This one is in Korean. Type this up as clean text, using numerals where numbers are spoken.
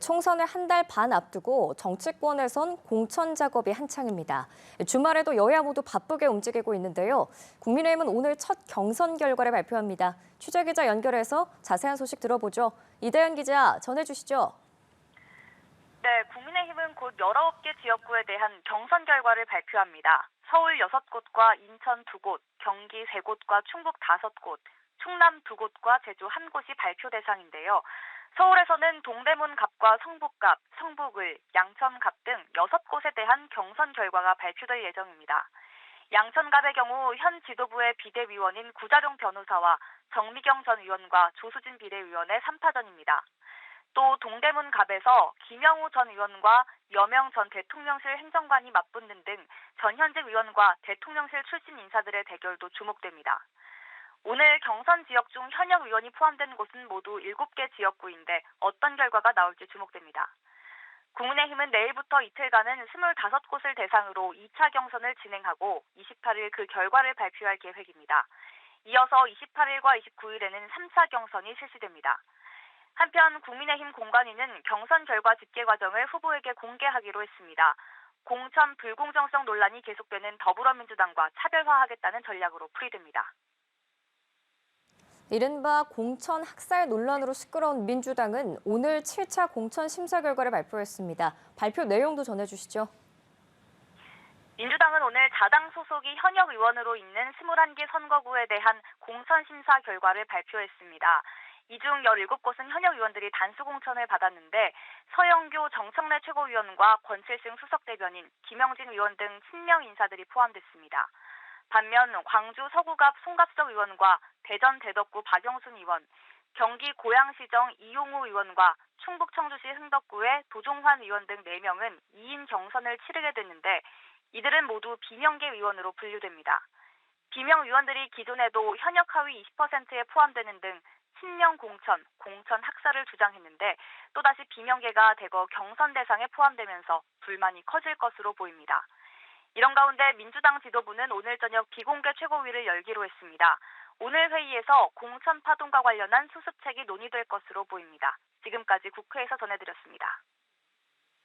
총선을 한 달 반 앞두고 정치권에선 공천 작업이 한창입니다. 주말에도 여야 모두 바쁘게 움직이고 있는데요. 국민의힘은 오늘 첫 경선 결과를 발표합니다. 취재기자 연결해서 자세한 소식 들어보죠. 이다연 기자 전해주시죠. 네, 국민의힘은 곧 19개 지역구에 대한 경선 결과를 발표합니다. 서울 6곳과 인천 2곳, 경기 3곳과 충북 5곳, 충남 2곳과 제주 1곳이 발표 대상인데요. 서울에서는 동대문갑과 성북갑, 성북을, 양천갑 등 6곳에 대한 경선 결과가 발표될 예정입니다. 양천갑의 경우 현 지도부의 비대위원인 구자룡 변호사와 정미경 전 의원과 조수진 비대위원의 3파전입니다. 또 동대문갑에서 김영우 전 의원과 여명 전 대통령실 행정관이 맞붙는 등 전현직 의원과 대통령실 출신 인사들의 대결도 주목됩니다. 오늘 경선 지역 중 현역 의원이 포함된 곳은 모두 7개 지역구인데 어떤 결과가 나올지 주목됩니다. 국민의힘은 내일부터 이틀간은 25곳을 대상으로 2차 경선을 진행하고 28일 그 결과를 발표할 계획입니다. 이어서 28일과 29일에는 3차 경선이 실시됩니다. 한편 국민의힘 공관위는 경선 결과 집계 과정을 후보에게 공개하기로 했습니다. 공천 불공정성 논란이 계속되는 더불어민주당과 차별화하겠다는 전략으로 풀이됩니다. 이른바 공천 학살 논란으로 시끄러운 민주당은 오늘 7차 공천 심사 결과를 발표했습니다. 발표 내용도 전해주시죠. 민주당은 오늘 자당 소속이 현역 의원으로 있는 21개 선거구에 대한 공천 심사 결과를 발표했습니다. 이 중 17곳은 현역 의원들이 단수 공천을 받았는데 서영교 정청래 최고위원과 권칠승 수석대변인, 김영진 의원 등 친명 인사들이 포함됐습니다. 반면 광주 서구갑 송갑석 의원과 대전 대덕구 박영순 의원, 경기 고양시정 이용우 의원과 충북 청주시 흥덕구의 도종환 의원 등 4명은 2인 경선을 치르게 됐는데 이들은 모두 비명계 의원으로 분류됩니다. 비명 의원들이 기존에도 현역 하위 20%에 포함되는 등 친명 공천, 공천 학살을 주장했는데 또다시 비명계가 대거 경선 대상에 포함되면서 불만이 커질 것으로 보입니다. 이런 가운데 민주당 지도부는 오늘 저녁 비공개 최고위를 열기로 했습니다. 오늘 회의에서 공천 파동과 관련한 수습책이 논의될 것으로 보입니다. 지금까지 국회에서 전해드렸습니다.